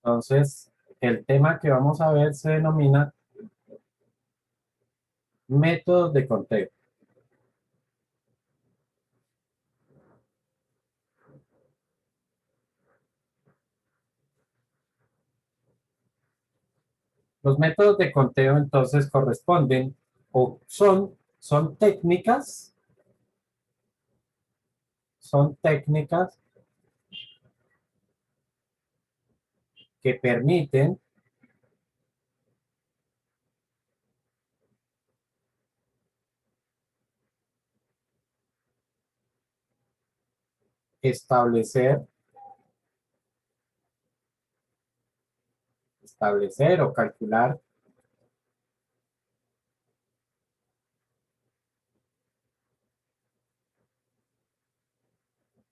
Entonces, el tema que vamos a ver se denomina métodos de conteo. Los métodos de conteo entonces corresponden o son técnicas que permiten establecer o calcular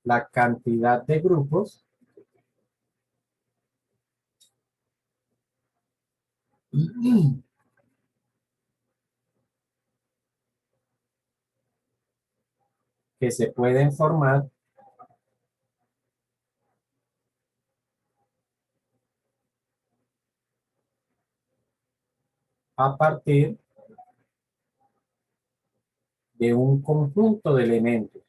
la cantidad de grupos que se pueden formar a partir de un conjunto de elementos.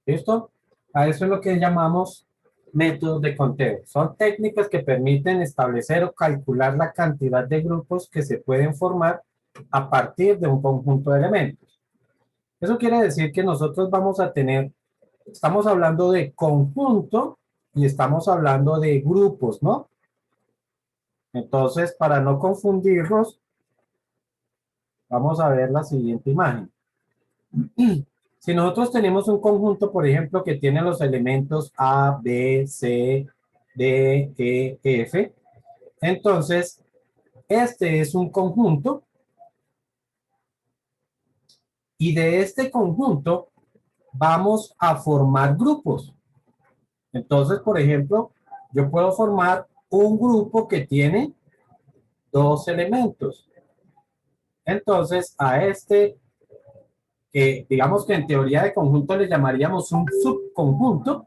¿Listo? A eso es lo que llamamos métodos de conteo. Son técnicas que permiten establecer o calcular la cantidad de grupos que se pueden formar a partir de un conjunto de elementos. Eso quiere decir que nosotros vamos a tener, estamos hablando de conjunto y estamos hablando de grupos, ¿no? Entonces, para no confundirlos, vamos a ver la siguiente imagen. Si nosotros tenemos un conjunto, por ejemplo, que tiene los elementos A, B, C, D, E, F, entonces este es un conjunto y de este conjunto vamos a formar grupos. Entonces, por ejemplo, yo puedo formar un grupo que tiene dos elementos. Entonces, a este, que digamos que en teoría de conjunto le llamaríamos un subconjunto,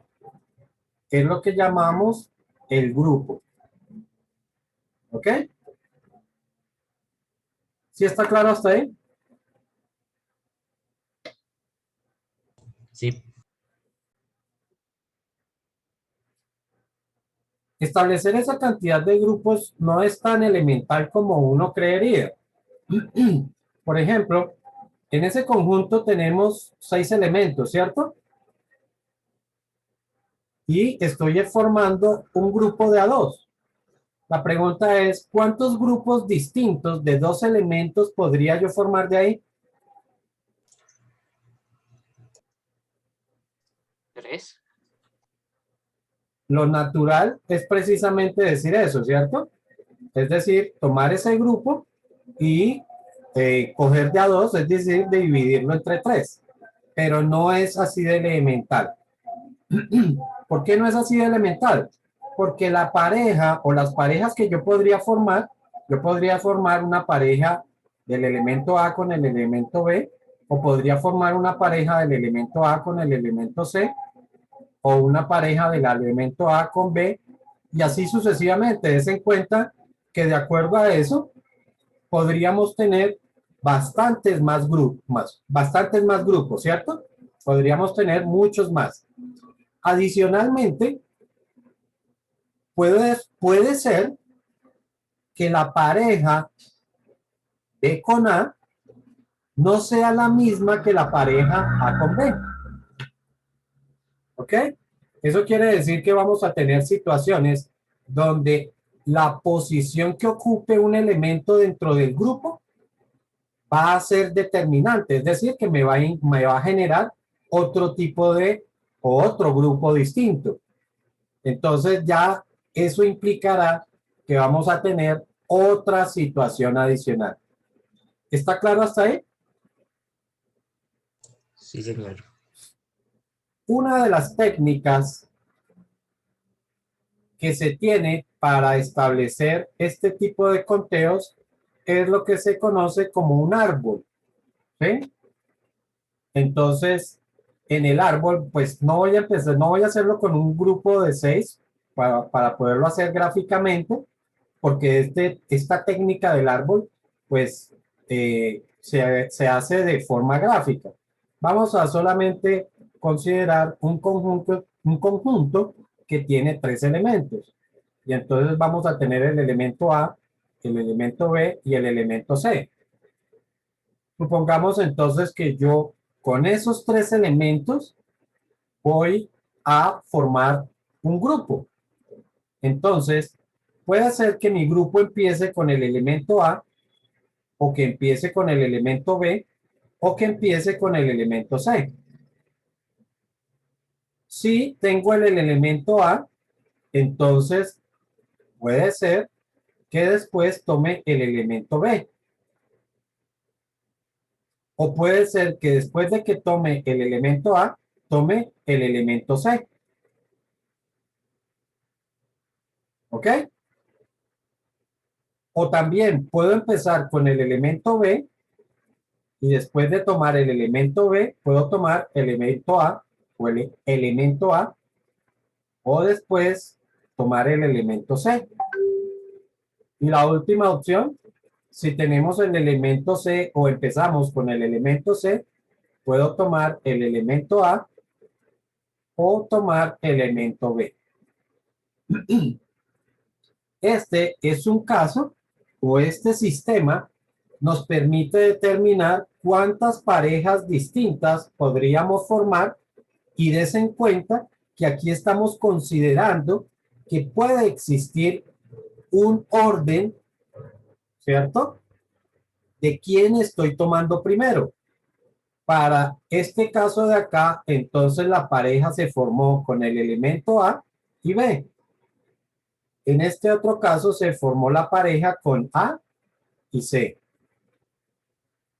que es lo que llamamos el grupo. ¿Ok? ¿Sí está claro hasta ahí? Sí. Establecer esa cantidad de grupos no es tan elemental como uno creería. Por ejemplo, en ese conjunto tenemos 6 elementos, ¿cierto? Y estoy formando un grupo de A2. La pregunta es, ¿cuántos grupos distintos de 2 elementos podría yo formar de ahí? 3. Lo natural es precisamente decir eso, ¿cierto? Es decir, tomar ese grupo y coger de a 2, es decir, de dividirlo entre 3. Pero no es así de elemental. ¿Por qué no es así de elemental? Porque la pareja o las parejas que yo podría formar una pareja del elemento A con el elemento B, o podría formar una pareja del elemento A con el elemento C, o una pareja del elemento A con B, y así sucesivamente. Des en cuenta que de acuerdo a eso, podríamos tener bastantes más grupos, ¿cierto? Podríamos tener muchos más. Adicionalmente, puede ser que la pareja B con A no sea la misma que la pareja A con B. ¿Ok? Eso quiere decir que vamos a tener situaciones donde la posición que ocupe un elemento dentro del grupo va a ser determinante, es decir, que me va a generar otro tipo de o otro grupo distinto. Entonces ya eso implicará que vamos a tener otra situación adicional. ¿Está claro hasta ahí? Sí, señor. Una de las técnicas que se tiene para establecer este tipo de conteos es lo que se conoce como un árbol, ¿sí? Entonces, en el árbol, pues no voy a empezar, no voy a hacerlo con un grupo de 6 para poderlo hacer gráficamente, porque esta técnica del árbol, pues, se hace de forma gráfica. Vamos a solamente considerar un conjunto que tiene 3 elementos. Y entonces vamos a tener el elemento A, el elemento B y el elemento C. Supongamos entonces que yo con esos 3 elementos voy a formar un grupo. Entonces, puede ser que mi grupo empiece con el elemento A, o que empiece con el elemento B, o que empiece con el elemento C. Si tengo el elemento A, entonces puede ser que después tome el elemento B. O puede ser que después de que tome el elemento A, tome el elemento C. ¿Ok? O también puedo empezar con el elemento B y después de tomar el elemento B, puedo tomar el elemento A o el elemento A, o después tomar el elemento C. Y la última opción, si tenemos el elemento C o empezamos con el elemento C, puedo tomar el elemento A o tomar el elemento B. Este es un caso, o este sistema nos permite determinar cuántas parejas distintas podríamos formar, y des en cuenta que aquí estamos considerando que puede existir un orden, ¿cierto? De quién estoy tomando primero. Para este caso de acá, entonces la pareja se formó con el elemento A y B. En este otro caso se formó la pareja con A y C.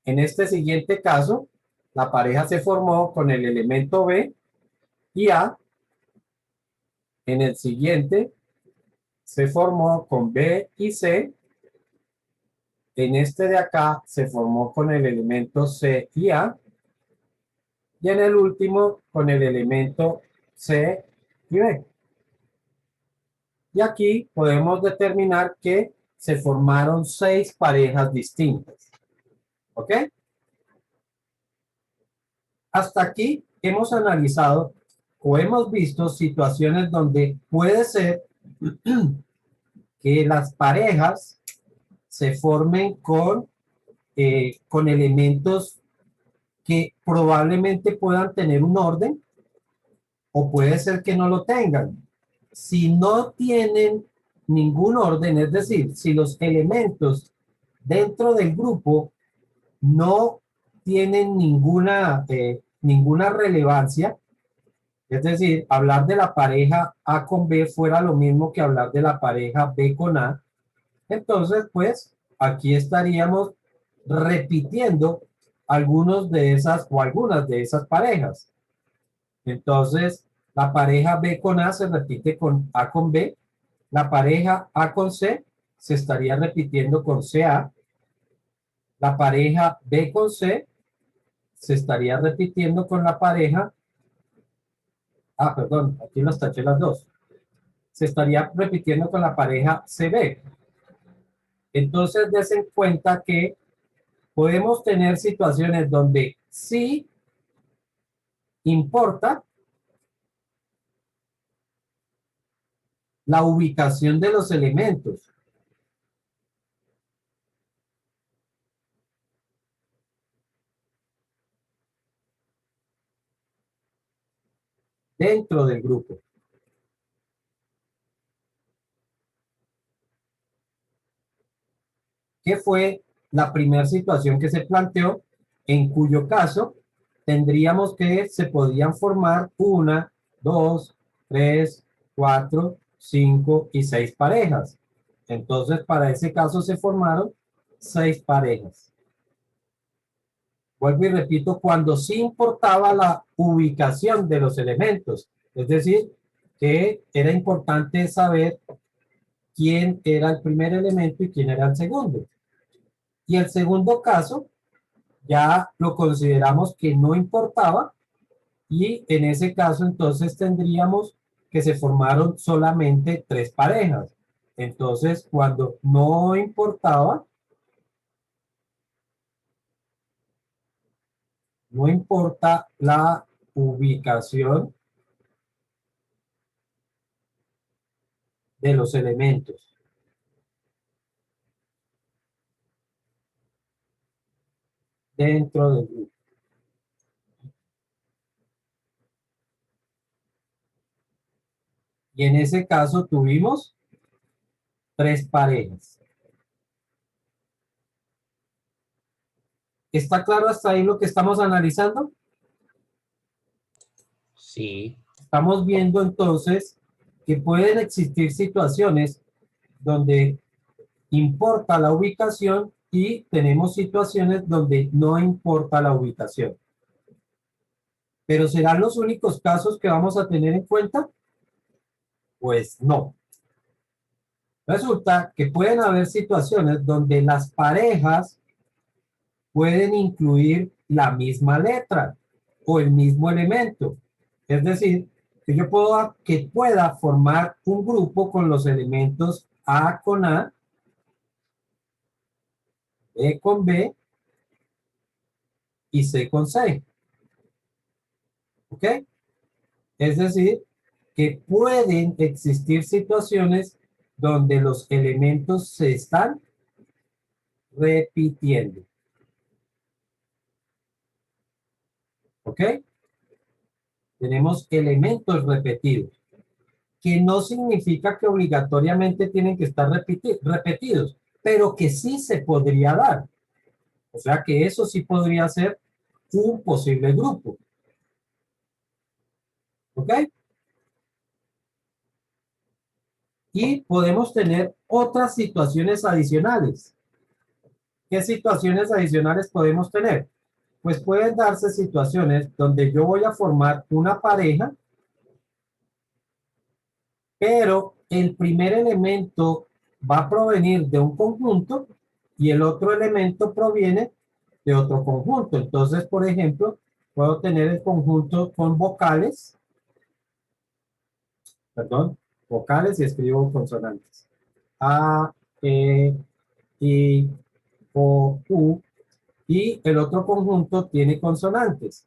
En este siguiente caso, la pareja se formó con el elemento B y A. En el siguiente, se formó con B y C. En este de acá, se formó con el elemento C y A. Y en el último, con el elemento C y B. Y aquí podemos determinar que se formaron 6 parejas distintas. ¿Ok? Hasta aquí hemos analizado o hemos visto situaciones donde puede ser que las parejas se formen con elementos que probablemente puedan tener un orden, o puede ser que no lo tengan. Si no tienen ningún orden, es decir, si los elementos dentro del grupo no tienen ninguna relevancia, es decir, hablar de la pareja A con B fuera lo mismo que hablar de la pareja B con A, entonces pues aquí estaríamos repitiendo algunos de esas o algunas de esas parejas. Entonces, la pareja B con A se repite con A con B, la pareja A con C se estaría repitiendo con CA, la pareja B con C se estaría repitiendo con la pareja, perdón, aquí los taché las dos, se estaría repitiendo con la pareja CB. Entonces, des en cuenta que podemos tener situaciones donde sí importa la ubicación de los elementos dentro del grupo. Que fue la primera situación que se planteó, en cuyo caso tendríamos que se podían formar 1, 2, 3, 4, 5 y 6 parejas. Entonces, para ese caso se formaron 6 parejas. Vuelvo y repito, cuando sí importaba la ubicación de los elementos, es decir, que era importante saber quién era el primer elemento y quién era el segundo. Y el segundo caso ya lo consideramos que no importaba y en ese caso entonces tendríamos que se formaron solamente 3 parejas. Entonces, cuando no importaba, no importa la ubicación de los elementos. Dentro del grupo. Y en ese caso tuvimos 3 parejas. ¿Está claro hasta ahí lo que estamos analizando? Sí. Estamos viendo entonces que pueden existir situaciones donde importa la ubicación y tenemos situaciones donde no importa la ubicación. ¿Pero serán los únicos casos que vamos a tener en cuenta? Pues no. Resulta que pueden haber situaciones donde las parejas pueden incluir la misma letra o el mismo elemento. Es decir, que yo pueda formar un grupo con los elementos A con A, B con B y C con C. ¿Ok? Es decir, que pueden existir situaciones donde los elementos se están repitiendo. ¿Ok? Tenemos elementos repetidos, que no significa que obligatoriamente tienen que estar repetidos, pero que sí se podría dar. O sea que eso sí podría ser un posible grupo. ¿Ok? Y podemos tener otras situaciones adicionales. ¿Qué situaciones adicionales podemos tener? Pues pueden darse situaciones donde yo voy a formar una pareja, pero el primer elemento va a provenir de un conjunto y el otro elemento proviene de otro conjunto. Entonces, por ejemplo, puedo tener el conjunto con vocales, perdón, vocales y escribo consonantes. A, E, I, O, U. Y el otro conjunto tiene consonantes.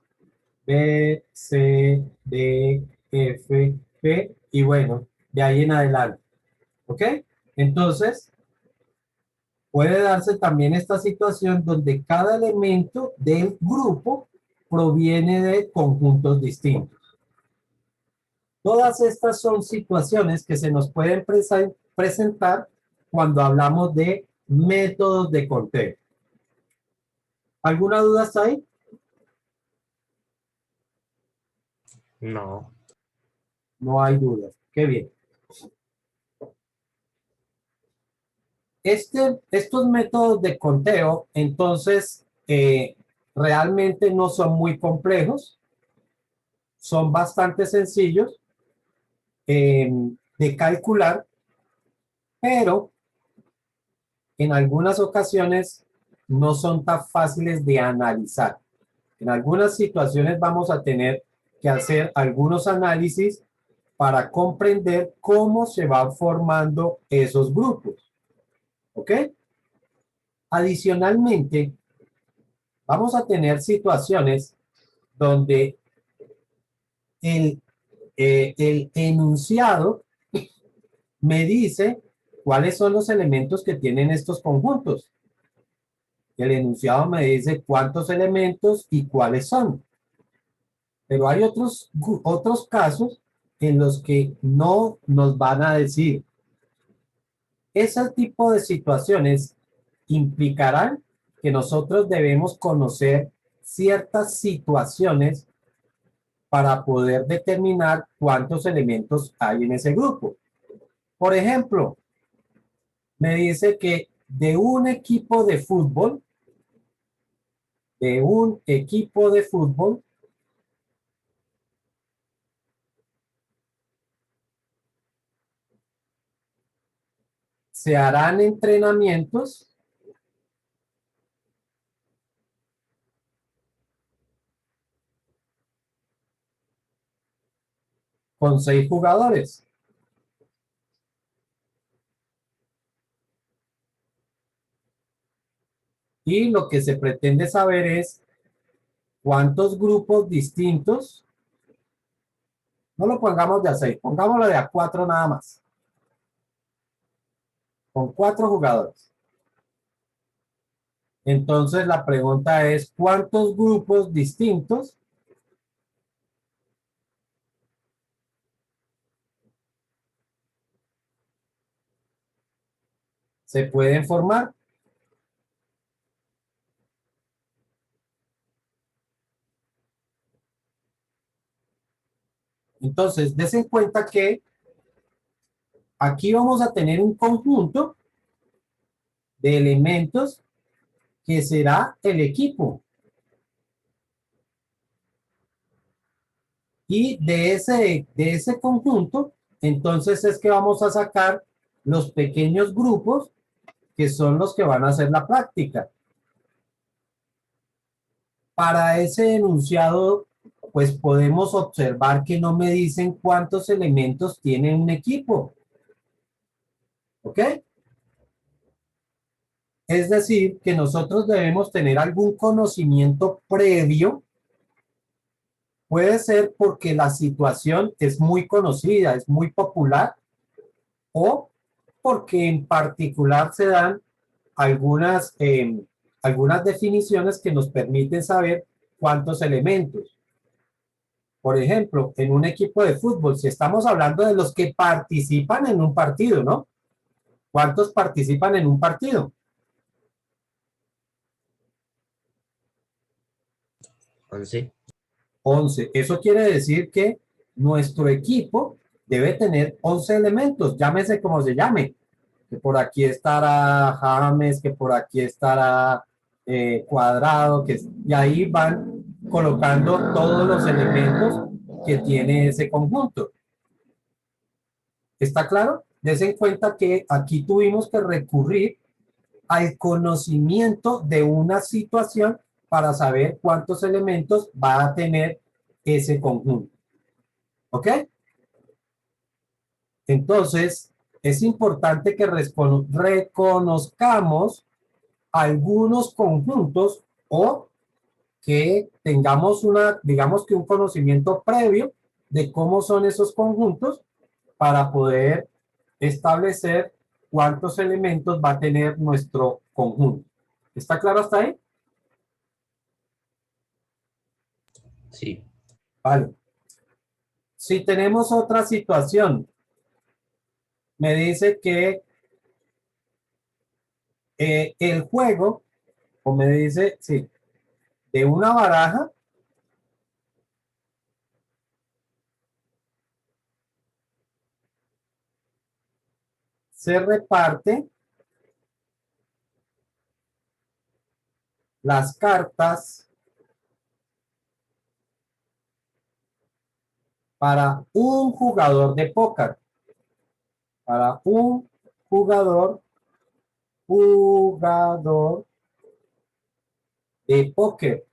B, C, D, F, P. Y bueno, de ahí en adelante. ¿Ok? Entonces, puede darse también esta situación donde cada elemento del grupo proviene de conjuntos distintos. Todas estas son situaciones que se nos pueden presentar cuando hablamos de métodos de conteo. ¿Alguna duda hasta ahí? No. No hay dudas. Qué bien. Estos métodos de conteo, entonces, realmente no son muy complejos, son bastante sencillos de calcular, pero en algunas ocasiones no son tan fáciles de analizar. En algunas situaciones vamos a tener que hacer algunos análisis para comprender cómo se van formando esos grupos. ¿Ok? Adicionalmente, vamos a tener situaciones donde el, el enunciado me dice cuáles son los elementos que tienen estos conjuntos. El enunciado me dice cuántos elementos y cuáles son. Pero hay otros casos en los que no nos van a decir. Ese tipo de situaciones implicarán que nosotros debemos conocer ciertas situaciones para poder determinar cuántos elementos hay en ese grupo. Por ejemplo, me dice que de un equipo de fútbol, se harán entrenamientos con 6 jugadores. Y lo que se pretende saber es cuántos grupos distintos, no lo pongamos de a 6, pongámoslo de a 4 nada más, con 4 jugadores. Entonces la pregunta es, ¿cuántos grupos distintos se pueden formar? Entonces, des en cuenta que aquí vamos a tener un conjunto de elementos que será el equipo. Y de ese conjunto, entonces es que vamos a sacar los pequeños grupos que son los que van a hacer la práctica. Para ese enunciado, pues podemos observar que no me dicen cuántos elementos tiene un equipo. ¿Ok? Es decir, que nosotros debemos tener algún conocimiento previo. Puede ser porque la situación es muy conocida, es muy popular, o porque en particular se dan algunas definiciones que nos permiten saber cuántos elementos. Por ejemplo, en un equipo de fútbol, si estamos hablando de los que participan en un partido, ¿no? ¿Cuántos participan en un partido? 11. 11. Eso quiere decir que nuestro equipo debe tener 11 elementos, llámese como se llame. Que por aquí estará James, que por aquí estará Cuadrado, y ahí van colocando todos los elementos que tiene ese conjunto. ¿Está claro? Des en cuenta que aquí tuvimos que recurrir al conocimiento de una situación para saber cuántos elementos va a tener ese conjunto. ¿Ok? Entonces, es importante que reconozcamos algunos conjuntos o que tengamos digamos que un conocimiento previo de cómo son esos conjuntos para poder establecer cuántos elementos va a tener nuestro conjunto. ¿Está claro hasta ahí? Sí. Vale. Si tenemos otra situación, me dice que el juego, o me dice, sí, de una baraja se reparte las cartas para un jugador de póker. Para un jugador de póker.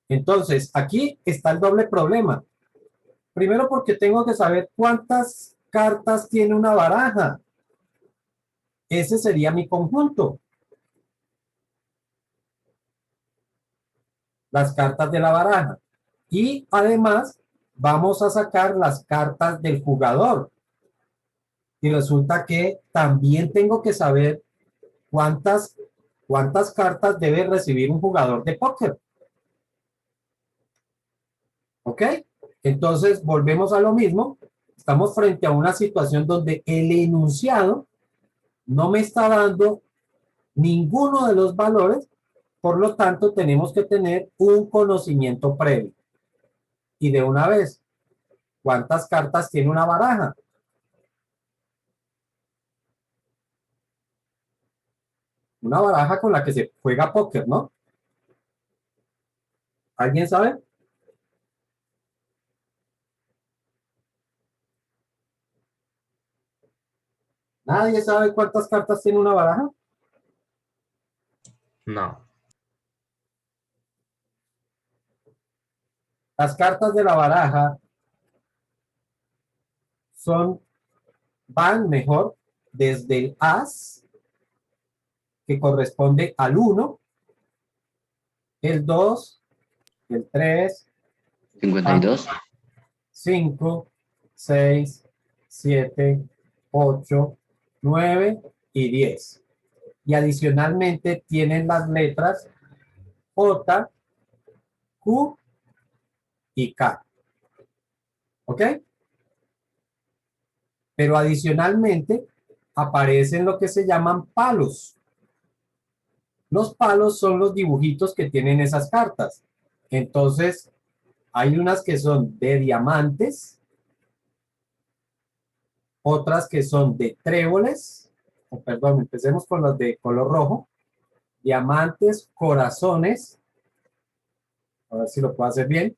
Entonces, aquí está el doble problema. Primero porque tengo que saber cuántas cartas tiene una baraja. Ese sería mi conjunto. Las cartas de la baraja. Y además vamos a sacar las cartas del jugador. Y resulta que también tengo que saber cuántas cartas debe recibir un jugador de póker. ¿Ok? Entonces volvemos a lo mismo. Estamos frente a una situación donde el enunciado no me está dando ninguno de los valores, por lo tanto tenemos que tener un conocimiento previo. Y de una vez, ¿cuántas cartas tiene una baraja? Una baraja con la que se juega póker, ¿no? ¿Alguien sabe? ¿Nadie sabe cuántas cartas tiene una baraja? No. Las cartas de la baraja van mejor desde el as, que corresponde al 1, el 2, el 3, 52. 5, 6, 7, 8, 9 y 10. Y adicionalmente tienen las letras J, Q y K. ¿Ok? Pero adicionalmente aparecen lo que se llaman palos. Los palos son los dibujitos que tienen esas cartas. Entonces, hay unas que son de diamantes, otras que son de tréboles, perdón, empecemos con los de color rojo, diamantes, corazones, a ver si lo puedo hacer bien.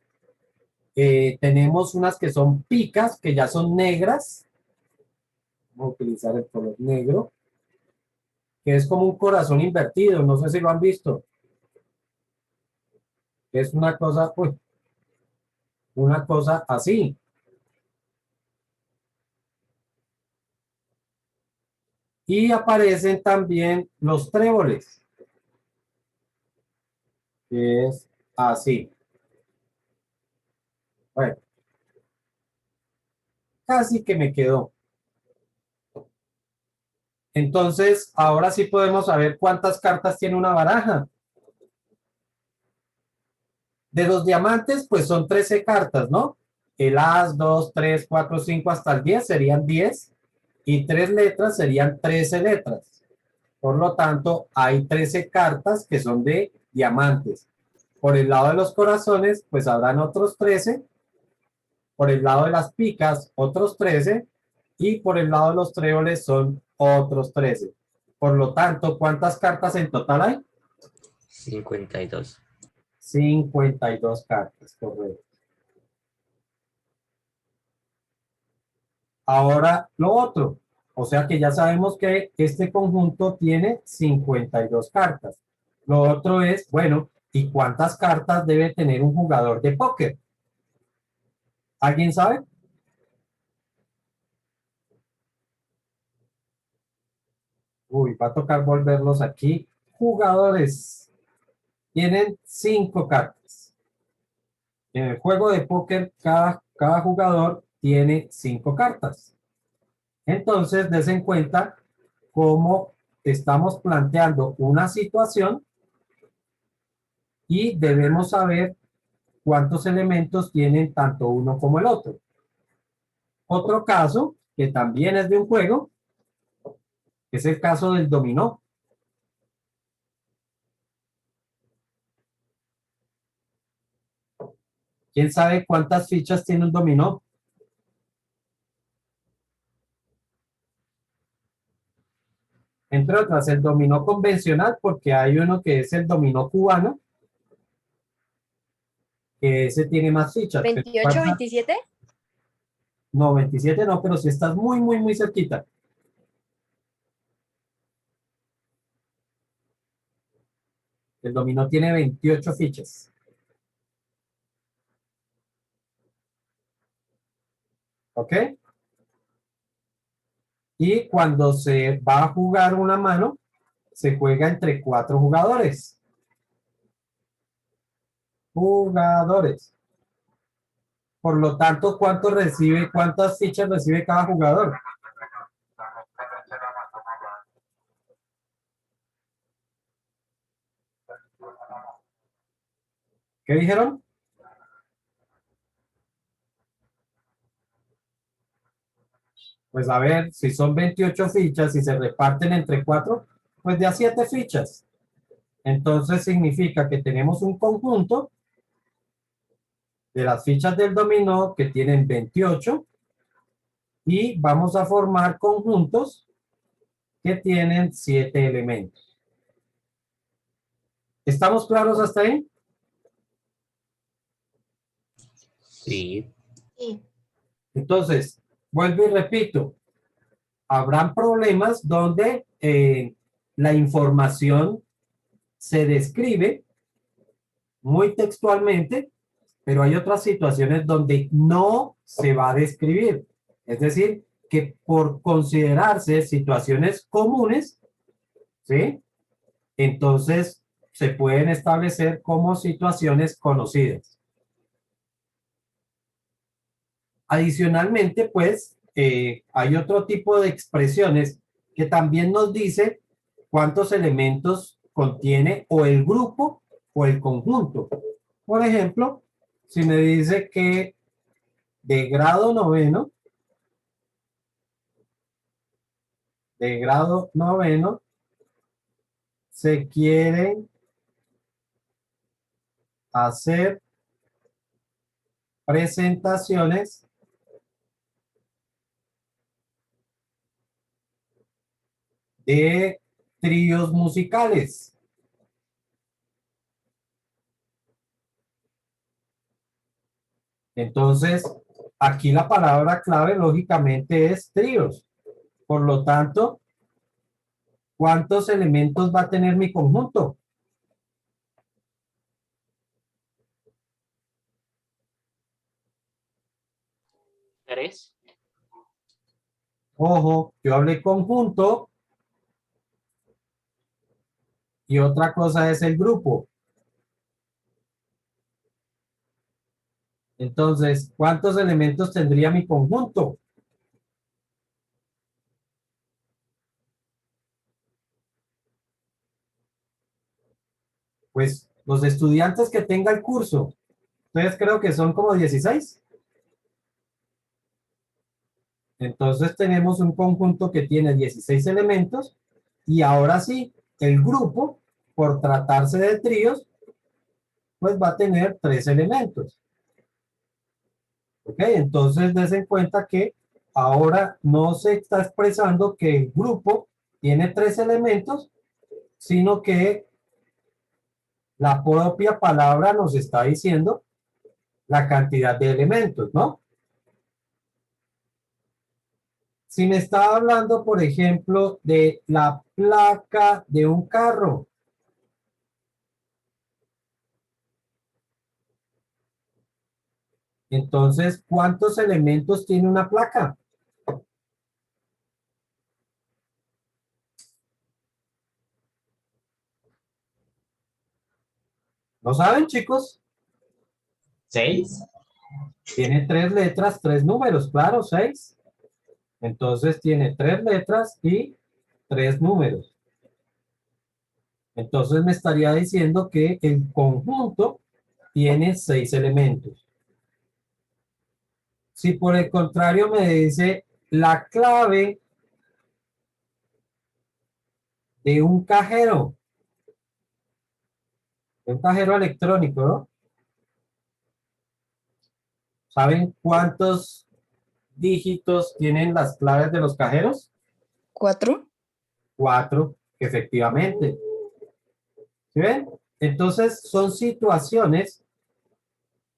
Tenemos unas que son picas, que ya son negras, vamos a utilizar el color negro, que es como un corazón invertido, no sé si lo han visto, es una cosa, uy, una cosa así. Y aparecen también los tréboles, que es así. Bueno, casi que me quedó. Entonces, ahora sí podemos saber cuántas cartas tiene una baraja. De los diamantes, pues son 13 cartas, ¿no? El as, 2, 3, 4, 5 hasta el 10 serían 10 y 3 letras serían 13 letras. Por lo tanto, hay 13 cartas que son de diamantes. Por el lado de los corazones, pues habrán otros 13. Por el lado de las picas, otros 13. Y por el lado de los tréboles son otros 13. Por lo tanto, ¿cuántas cartas en total hay? 52. 52 cartas, correcto. Ahora lo otro, o sea que ya sabemos que este conjunto tiene 52 cartas. Lo otro es, bueno, ¿y cuántas cartas debe tener un jugador de póker? ¿Alguien sabe? Uy, va a tocar volverlos aquí. Jugadores tienen 5 cartas. En el juego de póker, cada jugador tiene 5 cartas. Entonces, des en cuenta cómo estamos planteando una situación y debemos saber cuántos elementos tienen tanto uno como el otro. Otro caso, que también es de un juego, es el caso del dominó. ¿Quién sabe cuántas fichas tiene un dominó? Entre otras, el dominó convencional, porque hay uno que es el dominó cubano, que ese tiene más fichas. 28, 27. No, 27 no, pero si estás muy, muy, muy cerquita. El dominó tiene 28 fichas. ¿Ok? Y cuando se va a jugar una mano, se juega entre 4 jugadores. Jugadores. Por lo tanto, ¿cuántas fichas recibe cada jugador? ¿Qué dijeron? Pues a ver, si son 28 fichas y se reparten entre 4, pues de a 7 fichas. Entonces significa que tenemos un conjunto de las fichas del dominó que tienen 28 y vamos a formar conjuntos que tienen 7 elementos. ¿Estamos claros hasta ahí? Sí. Sí. Entonces, vuelvo y repito, habrán problemas donde la información se describe muy textualmente pero hay otras situaciones donde no se va a describir. Es decir, que por considerarse situaciones comunes, ¿sí? Entonces se pueden establecer como situaciones conocidas. Adicionalmente, pues, hay otro tipo de expresiones que también nos dice cuántos elementos contiene o el grupo o el conjunto. Por ejemplo, si me dice que de grado noveno, se quieren hacer presentaciones de tríos musicales. Entonces, aquí la palabra clave lógicamente es tríos. Por lo tanto, ¿cuántos elementos va a tener mi conjunto? ¿Tres? Ojo, yo hablé conjunto y otra cosa es el grupo. Entonces, ¿cuántos elementos tendría mi conjunto? Pues los estudiantes que tenga el curso, entonces creo que son como 16. Entonces tenemos un conjunto que tiene 16 elementos y ahora sí, el grupo, por tratarse de tríos, pues va a tener 3 elementos. ¿Ok? Entonces des en cuenta que ahora no se está expresando que el grupo tiene 3 elementos, sino que la propia palabra nos está diciendo la cantidad de elementos, ¿no? Si me está hablando, por ejemplo, de la placa de un carro, entonces, ¿cuántos elementos tiene una placa? ¿No saben, chicos? 6. Tiene 3 letras, 3 números, claro, 6. Entonces tiene 3 letras y 3 números. Entonces me estaría diciendo que el conjunto tiene 6 elementos. Si por el contrario me dice la clave de un cajero electrónico, ¿no? ¿Saben cuántos dígitos tienen las claves de los cajeros? 4. 4, efectivamente. ¿Sí ven? Entonces son situaciones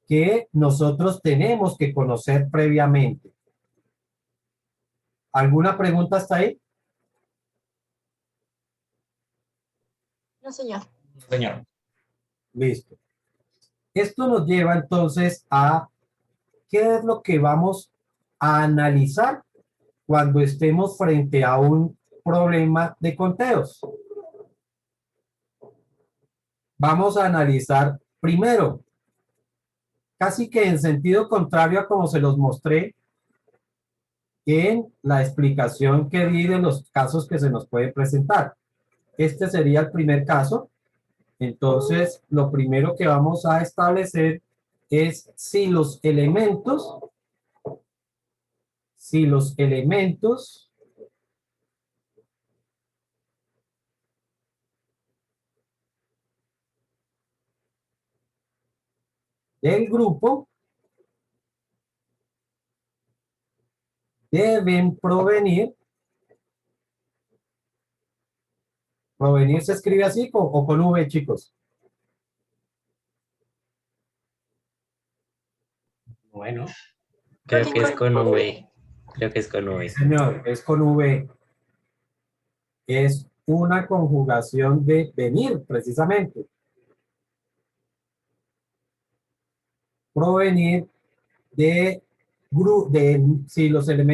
que nosotros tenemos que conocer previamente. ¿Alguna pregunta hasta ahí? No, señor. Señor. Listo. Esto nos lleva entonces a qué es lo que vamos a analizar cuando estemos frente a un problema de conteos. Vamos a analizar primero, casi que en sentido contrario a como se los mostré en la explicación que di de los casos que se nos puede presentar. Este sería el primer caso. Entonces, lo primero que vamos a establecer es si los elementos del grupo deben provenir. Provenir se escribe así o con V, chicos. Bueno. Creo que es con V. Creo que es con V. Señor, es con V. Es una conjugación de venir, precisamente. provenir de, si los elementos